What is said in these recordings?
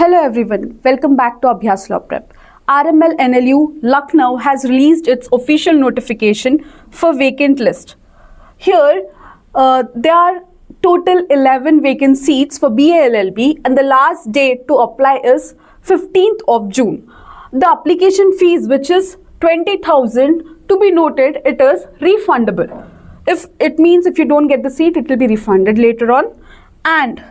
Hello everyone, welcome back to Abhyaas Law Prep. RMLNLU Lucknow has released its official notification for vacant list. Here, there are total 11 vacant seats for BA LLB and the last date to apply is 15th of June. The application fees, which is 20,000, to be noted, it is refundable. If you don't get the seat, it will be refunded later on. And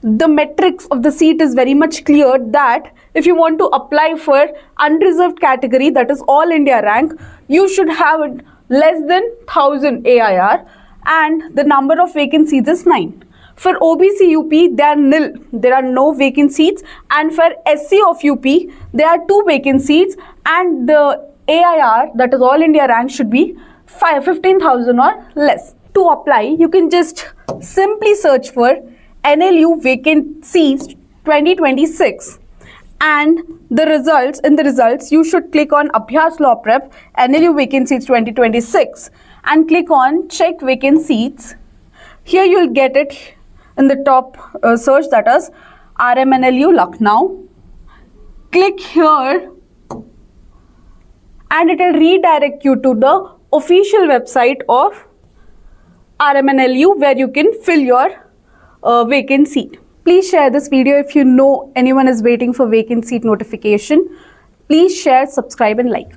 the metrics of the seat is very much clear that if you want to apply for unreserved category, that is all India rank, you should have less than 1000 AIR and the number of vacant seats is 9. For OBC UP, they are nil. There are no vacant seats, and for SC of UP, there are 2 vacant seats and the AIR, that is all India rank, should be 15,000 or less. To apply, you can just simply search for NLU vacant seats 2026 and in the results you should click on Abhyaas Law Prep NLU vacant seats 2026 and click on check vacant seats. Here you will get it in the top search, that is RMLNLU Lucknow. Click here and it will redirect you to the official website of RMLNLU where you can fill your vacant seat. Please share this video if you know anyone is waiting for vacant seat notification. Please share, subscribe and like.